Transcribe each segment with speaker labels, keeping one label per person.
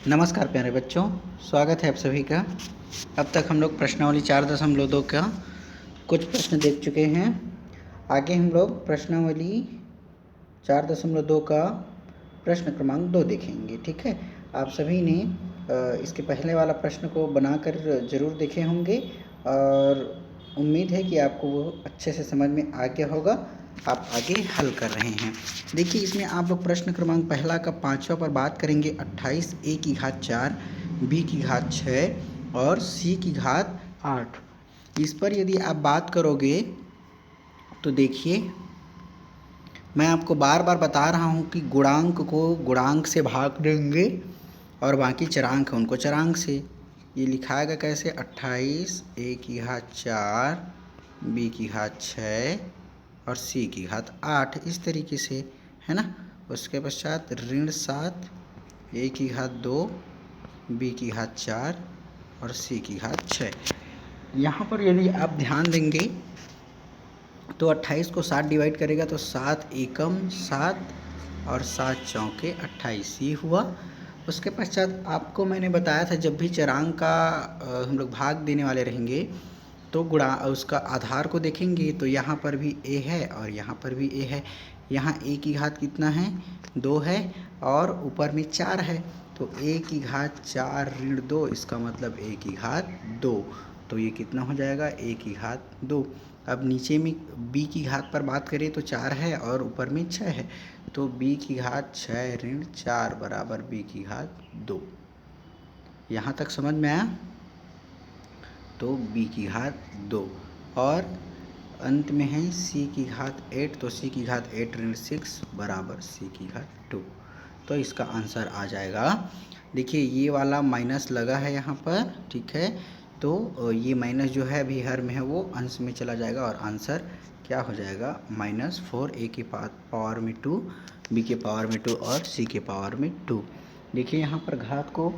Speaker 1: नमस्कार प्यारे बच्चों, स्वागत है आप सभी का। अब तक हम लोग प्रश्नावली 4.2 का कुछ प्रश्न देख चुके हैं। आगे हम लोग प्रश्नावली 4.2 का प्रश्न क्रमांक 2 देखेंगे। ठीक है, आप सभी ने इसके पहले वाला प्रश्न को बनाकर ज़रूर देखे होंगे और उम्मीद है कि आपको वो अच्छे से समझ में आ गया होगा। आप आगे हल कर रहे हैं। देखिए, इसमें आप लोग प्रश्न क्रमांक पहला का 5वां पर बात करेंगे। 28 a की घात 4 b की घात 6 और c की घात 8। इस पर यदि आप बात करोगे तो देखिए, मैं आपको बार बार बता रहा हूँ कि गुणांक को गुणांक से भाग देंगे और बाकी चरांक है उनको चरांक से। ये लिखाएगा कैसे? 28 a की घात 4 b की घात 6 और c की घात 8, इस तरीके से, है ना। उसके पश्चात ऋण 7 a की घात 2 b की घात 4 और c की घात 6। यहाँ पर यदि आप ध्यान देंगे तो 28 को 7 डिवाइड करेगा तो 7 एकम 7 और 7 चौके 28 ही हुआ। उसके पश्चात आपको मैंने बताया था, जब भी चरांक का हम लोग भाग देने वाले रहेंगे तो गुणा उसका आधार को देखेंगे तो यहाँ पर भी a है और यहाँ पर भी a है। यहाँ a की घात कितना है? 2 है और ऊपर में 4 है, तो a की घात 4 ऋण 2, इसका मतलब a की घात 2। तो ये कितना हो जाएगा? a की घात 2। अब नीचे में b की घात पर बात करें तो 4 है और ऊपर में 6 है, तो b की घात 6 ऋण 4 बराबर b की घात 2। यहाँ तक समझ में आया? तो b की घात 2 और अंत में है c की घात 8, तो c की घात 8 ऋण 6 बराबर c की घात 2। तो इसका आंसर आ जाएगा। देखिए, ये वाला माइनस लगा है यहाँ पर, ठीक है, तो ये माइनस जो है अभी हर में है वो अंश में चला जाएगा और आंसर क्या हो जाएगा? -4 a के पावर में 2, b के पावर में 2 और c के पावर में 2। देखिए, यहाँ पर घात को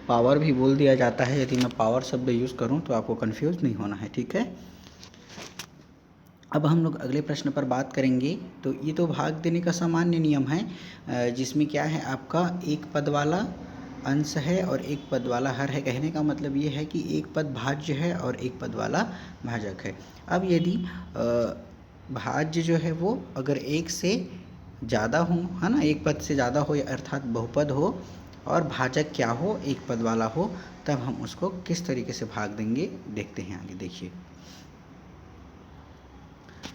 Speaker 1: पावर भी बोल दिया जाता है। यदि मैं पावर शब्द यूज़ करूँ तो आपको कंफ्यूज नहीं होना है, ठीक है। अब हम लोग अगले प्रश्न पर बात करेंगे। तो ये तो भाग देने का सामान्य नियम है, जिसमें क्या है, आपका एक पद वाला अंश है और एक पद वाला हर है। कहने का मतलब ये है कि एक पद भाज्य है और एक पद वाला भाजक है। अब यदि भाज्य जो है वो अगर एक से ज़्यादा हो, है ना, एक पद से ज़्यादा हो अर्थात बहुपद हो, और भाजक क्या हो? एक पद वाला हो, तब हम उसको किस तरीके से भाग देंगे देखते हैं आगे। देखिए,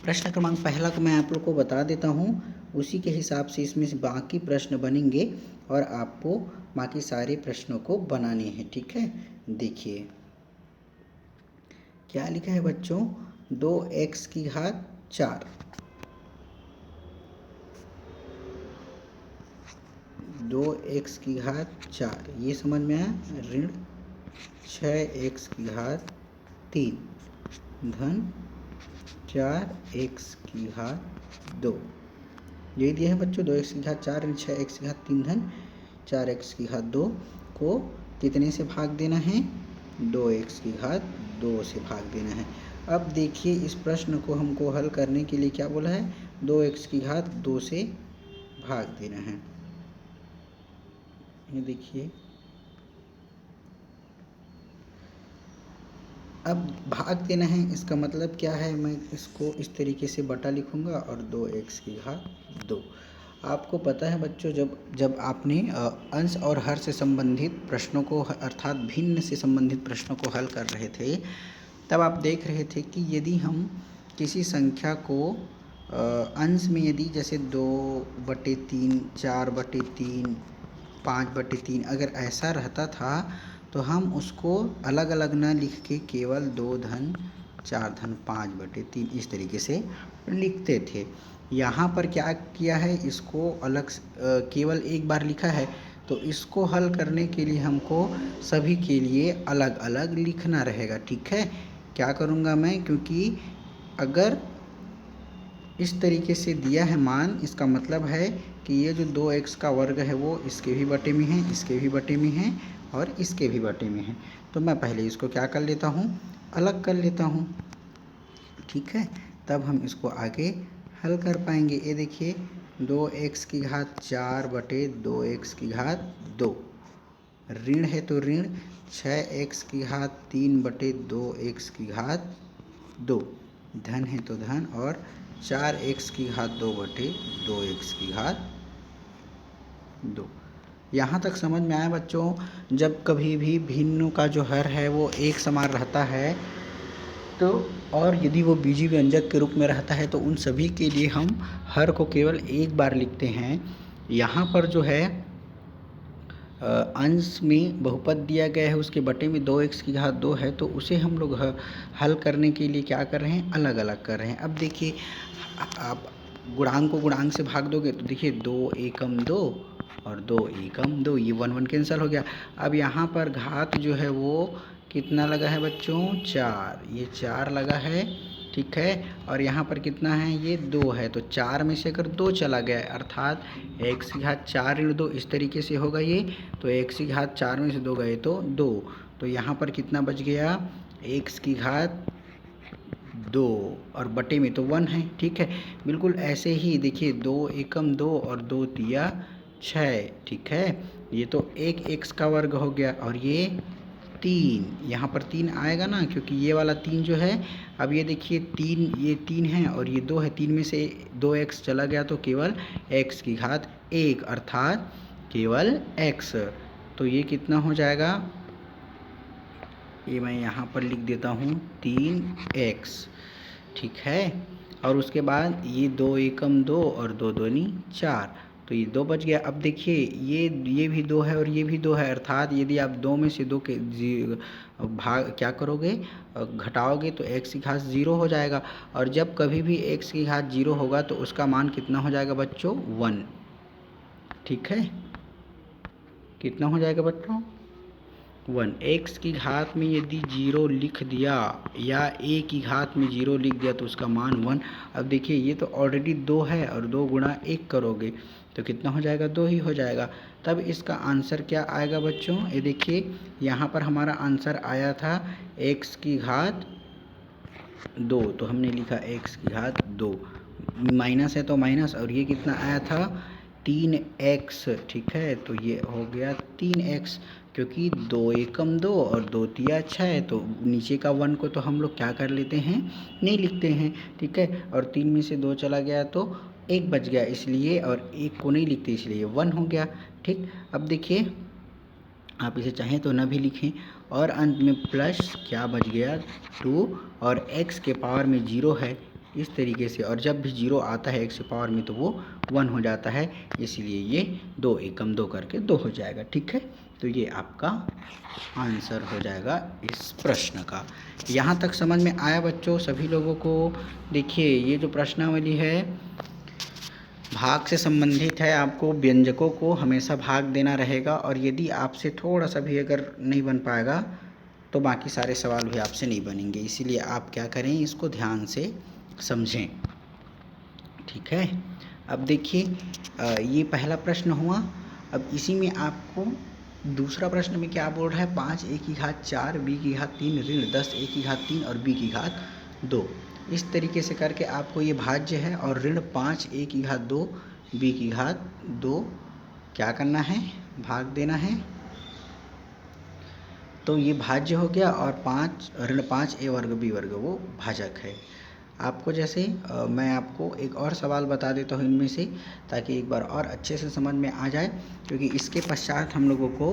Speaker 1: प्रश्न क्रमांक पहला को मैं आप लोग को बता देता हूँ, उसी के हिसाब से इसमें से बाकी प्रश्न बनेंगे और आपको बाकी सारे प्रश्नों को बनाने हैं, ठीक है। देखिए क्या लिखा है बच्चों? 2x की घात 4, 2x की घात 4, ये समझ में आया? ऋण 6x की घात 3 धन 4x की घात 2। यही दिया है बच्चों, 2x की घात 4 ऋण 6x की घात 3 धन 4x की घात 2 को कितने से भाग देना है? 2x की घात 2 से भाग देना है। अब देखिए, इस प्रश्न को हमको हल करने के लिए क्या बोला है? 2x की घात 2 से भाग देना है। ये देखिए, अब भाग देना है, इसका मतलब क्या है? मैं इसको इस तरीके से बटा लिखूँगा और 2x की घात 2। आपको पता है बच्चों, जब आपने अंश और हर से संबंधित प्रश्नों को अर्थात भिन्न से संबंधित प्रश्नों को हल कर रहे थे, तब आप देख रहे थे कि यदि हम किसी संख्या को अंश में यदि जैसे 2/3, 4/3, 5/3 अगर ऐसा रहता था तो हम उसको अलग अलग ना लिख के केवल 2 धन 4 धन 5/3 इस तरीके से लिखते थे। यहाँ पर क्या किया है? इसको अलग केवल एक बार लिखा है, तो इसको हल करने के लिए हमको सभी के लिए अलग अलग लिखना रहेगा, ठीक है। क्या करूँगा मैं? क्योंकि अगर इस तरीके से दिया है मान, इसका मतलब है कि ये जो 2x का वर्ग है वो इसके भी बटे में है, इसके भी बटे में है और इसके भी बटे में है। तो मैं पहले इसको क्या कर लेता हूँ? अलग कर लेता हूँ, ठीक है, तब हम इसको आगे हल कर पाएंगे। ये देखिए, 2x की घात 4 बटे 2x की घात 2, ऋण है तो ऋण 6x की घात 3 बटे 2x की घात 2, धन है तो धन, और 4x की घात 2 बटे 2x की घात 2। यहाँ तक समझ में आया बच्चों? जब कभी भी भिन्न का जो हर है वो एक समान रहता है तो, और यदि वो बीजीय व्यंजक के रूप में रहता है तो उन सभी के लिए हम हर को केवल एक बार लिखते हैं। यहाँ पर जो है अंश में बहुपद दिया गया है, उसके बटे में 2x की घात 2 है, तो उसे हम लोग हल करने के लिए क्या कर रहे हैं, अलग अलग कर रहे हैं। अब देखिए आप गुणांक को गुणांक से भाग दोगे तो देखिए 2 एकम 2 और 2 एकम 2, ये 1 1 कैंसिल हो गया। अब यहाँ पर घात जो है वो कितना लगा है बच्चों, 4, ये 4 लगा है, ठीक है। और यहाँ पर कितना है, ये 2 है, तो 4 में से अगर 2 चला गया अर्थात x की घात 4 ऋण 2 इस तरीके से होगा ये, तो x की घात 4 में से 2 गए तो 2, तो यहाँ पर कितना बच गया, x की घात 2 और बटे में तो 1 है, ठीक है। बिल्कुल ऐसे ही देखिए 2 एकम 2 और 2 तिया 6, ठीक है। ये तो एक x का वर्ग हो गया, और ये 3, यहाँ पर 3 आएगा ना, क्योंकि ये वाला 3 जो है, अब ये देखिए 3, ये 3 है और ये 2 है, 3 में से 2x चला गया तो केवल x की घात 1 अर्थात केवल x, तो ये कितना हो जाएगा, ये मैं यहाँ पर लिख देता हूँ 3x, ठीक है। और उसके बाद ये 2 एकम 2 और 2 दूनी 4, तो ये 2 बच गया। अब देखिए ये भी 2 है और ये भी 2 है, अर्थात यदि आप 2 में से 2 के भाग क्या करोगे, घटाओगे तो x की घात 0 हो जाएगा, और जब कभी भी x की घात 0 होगा तो उसका मान कितना हो जाएगा बच्चों, 1, ठीक है। कितना हो जाएगा बच्चों, 1। x की घात में यदि 0 लिख दिया या a की घात में 0 लिख दिया तो उसका मान 1। अब देखिए ये तो ऑलरेडी 2 है और 2 गुणा 1 करोगे तो कितना हो जाएगा, 2 ही हो जाएगा। तब इसका आंसर क्या आएगा बच्चों, ये देखिए यहाँ पर हमारा आंसर आया था x की घात 2, तो हमने लिखा x की घात 2, माइनस है तो माइनस, और ये कितना आया था 3x, ठीक है। तो ये हो गया 3x, क्योंकि 2 एकम 2 और 2 तिया 6, तो नीचे का 1 को तो हम लोग क्या कर लेते हैं, नहीं लिखते हैं, ठीक है। और 3 में से 2 चला गया तो 1 बच गया इसलिए, और 1 को नहीं लिखते इसलिए 1 हो गया, ठीक। अब देखिए आप इसे चाहें तो न भी लिखें, और अंत में प्लस क्या बच गया 2, और x के पावर में 0 है इस तरीके से, और जब भी 0 आता है x के पावर में तो वो 1 हो जाता है, इसलिए ये 2 एकम 2 करके 2 हो जाएगा, ठीक है। तो ये आपका आंसर हो जाएगा इस प्रश्न का। यहाँ तक समझ में आया बच्चों सभी लोगों को? देखिए ये जो प्रश्नावली है भाग से संबंधित है, आपको व्यंजकों को हमेशा भाग देना रहेगा, और यदि आपसे थोड़ा सा भी अगर नहीं बन पाएगा तो बाकी सारे सवाल भी आपसे नहीं बनेंगे, इसीलिए आप क्या करें, इसको ध्यान से समझें, ठीक है। अब देखिए ये पहला प्रश्न हुआ। अब इसी में आपको दूसरा प्रश्न में क्या बोल रहा है, 5 a की घात 4 b की घात 3 ऋण 10 a की घात 3 और b की घात 2, इस तरीके से करके आपको ये भाज्य है, और ऋण 5 a की घात 2 b की घात 2 क्या करना है, भाग देना है, तो ये भाज्य हो गया, और ऋण 5 a वर्ग b वर्ग वो भाजक है। आपको जैसे मैं आपको एक और सवाल बता देता हूँ इनमें से, ताकि एक बार और अच्छे से समझ में आ जाए, क्योंकि इसके पश्चात हम लोगों को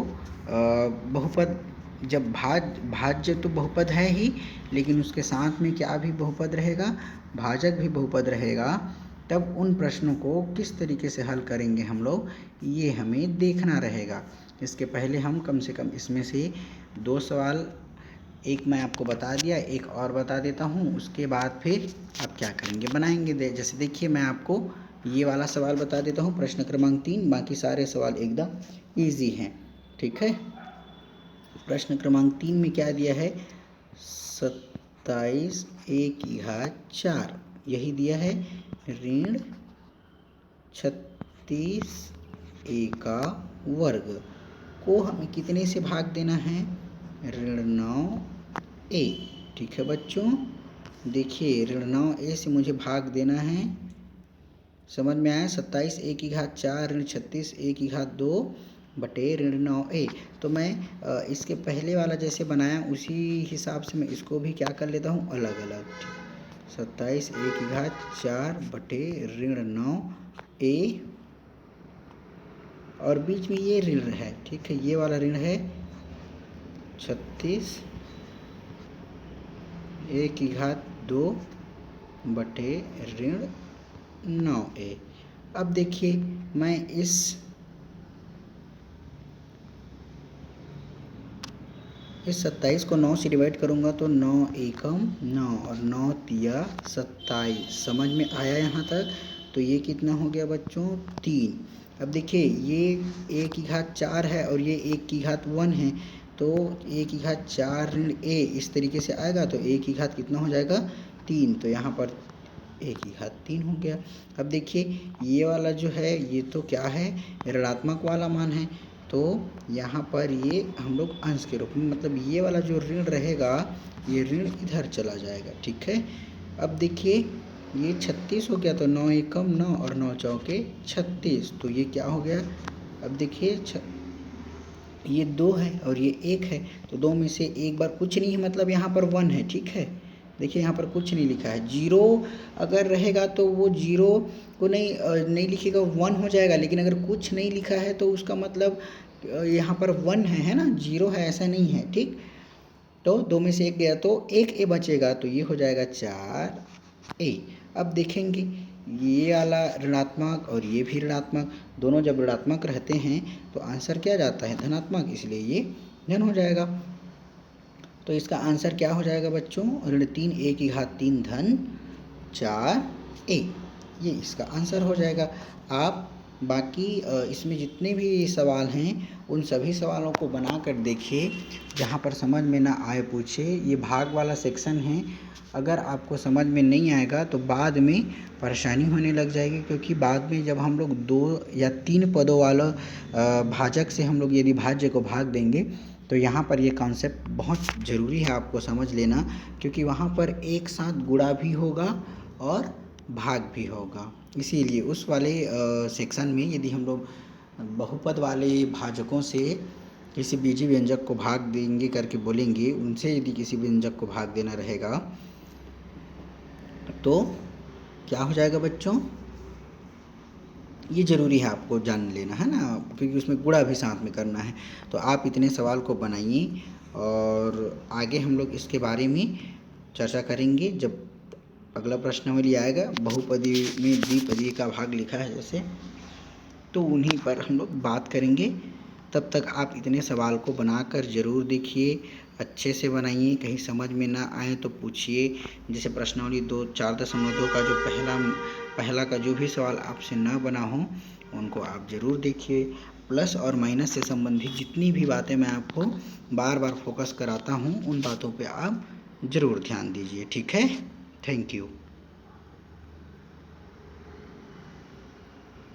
Speaker 1: बहुपद, जब भाज्य तो बहुपद है ही, लेकिन उसके साथ में क्या भी बहुपद रहेगा, भाजक भी बहुपद रहेगा, तब उन प्रश्नों को किस तरीके से हल करेंगे हम लोग, ये हमें देखना रहेगा। इसके पहले हम कम से कम इसमें से 2 सवाल, एक मैं आपको बता दिया, एक और बता देता हूँ, उसके बाद फिर आप क्या करेंगे, बनाएंगे। जैसे देखिए मैं आपको ये वाला सवाल बता देता हूँ, प्रश्न क्रमांक 3, बाकी सारे सवाल एकदम इजी हैं, ठीक है। प्रश्न क्रमांक 3 में क्या दिया है, 27 a की घात 4, यही दिया है, ऋण 36 a का वर्ग को हमें कितने से भाग देना है, ऋण 9a, ठीक है बच्चों। देखिए ऋण 9a से मुझे भाग देना है, समझ में आया, 27 a की घात 4 ऋण 36 a की घात 2 बटे ऋण 9a। तो मैं इसके पहले वाला जैसे बनाया उसी हिसाब से मैं इसको भी क्या कर लेता हूँ अलग अलग। 27 a की घात 4 बटे ऋण 9a, और बीच में ये ऋण है, ठीक है, ये वाला ऋण है 36 a की घात 2 बटे ऋण 9a। अब देखिए मैं इस इस 27 को 9 से डिवाइड करूँगा तो 9 एकम 9 और 9 तिया 27। समझ में आया यहाँ तक? तो ये कितना हो गया बच्चों 3। अब देखिए ये a की घात 4 है और ये 1 की घात 1 है, तो a की घात 4 ऋण a इस तरीके से आएगा तो a की घात कितना हो जाएगा 3। तो यहाँ पर a की घात 3 हो गया। अब देखिए ये वाला जो है ये तो क्या है ऋणात्मक वाला मान है, तो यहाँ पर ये हम लोग अंश के रूप में, मतलब ये वाला जो ऋण रहेगा ये ऋण इधर चला जाएगा, ठीक है। अब देखिए ये 36 हो गया तो 9 एकम 9 और 9 चौके 36, तो ये क्या हो गया। अब देखिए ये 2 है और ये 1 है, तो 2 में से एक बार कुछ नहीं है, मतलब यहाँ पर 1 है, ठीक है। देखिए यहाँ पर कुछ नहीं लिखा है, 0 अगर रहेगा तो वो 0 को नहीं लिखेगा 1 हो जाएगा, लेकिन अगर कुछ नहीं लिखा है तो उसका मतलब यहाँ पर 1 है ना, 0 है ऐसा नहीं है, ठीक। तो 2 में से एक गया तो 1 a बचेगा, तो ये हो जाएगा 4a। अब देखेंगे ये वाला ऋणात्मक और ये भी ऋणात्मक, दोनों जब ऋणात्मक रहते हैं तो आंसर क्या जाता है धनात्मक, इसलिए ये धन हो जाएगा। तो इसका आंसर क्या हो जाएगा बच्चों ऋण 3 a की घात 3 धन 4a, ये इसका आंसर हो जाएगा। आप बाकी इसमें जितने भी सवाल हैं उन सभी सवालों को बना कर देखिए, जहाँ पर समझ में ना आए पूछे। ये भाग वाला सेक्शन है, अगर आपको समझ में नहीं आएगा तो बाद में परेशानी होने लग जाएगी, क्योंकि बाद में जब हम लोग 2 या 3 पदों वाला भाजक से हम लोग यदि भाज्य को भाग देंगे तो यहाँ पर ये कॉन्सेप्ट बहुत ज़रूरी है आपको समझ लेना, क्योंकि वहाँ पर एक साथ गुणा भी होगा और भाग भी होगा। इसीलिए उस वाले सेक्शन में यदि हम लोग बहुपद वाले भाजकों से किसी बीजीय व्यंजक को भाग देंगे करके बोलेंगे, उनसे यदि किसी व्यंजक को भाग देना रहेगा तो क्या हो जाएगा बच्चों, ये ज़रूरी है आपको जान लेना है ना, क्योंकि उसमें गुणा भी साथ में करना है। तो आप इतने सवाल को बनाइए और आगे हम लोग इसके बारे में चर्चा करेंगे जब अगला प्रश्नावली आएगा। बहुपदी में द्विपदी का भाग लिखा है जैसे, तो उन्हीं पर हम लोग बात करेंगे। तब तक आप इतने सवाल को बनाकर ज़रूर देखिए, अच्छे से बनाइए, कहीं समझ में ना आए तो पूछिए। जैसे प्रश्नावली 4.2 का जो पहला का जो भी सवाल आपसे ना बना हो उनको आप ज़रूर देखिए। प्लस और माइनस से संबंधित जितनी भी बातें मैं आपको बार बार फोकस कराता हूँ उन बातों पे आप ज़रूर ध्यान दीजिए, ठीक है। Thank you.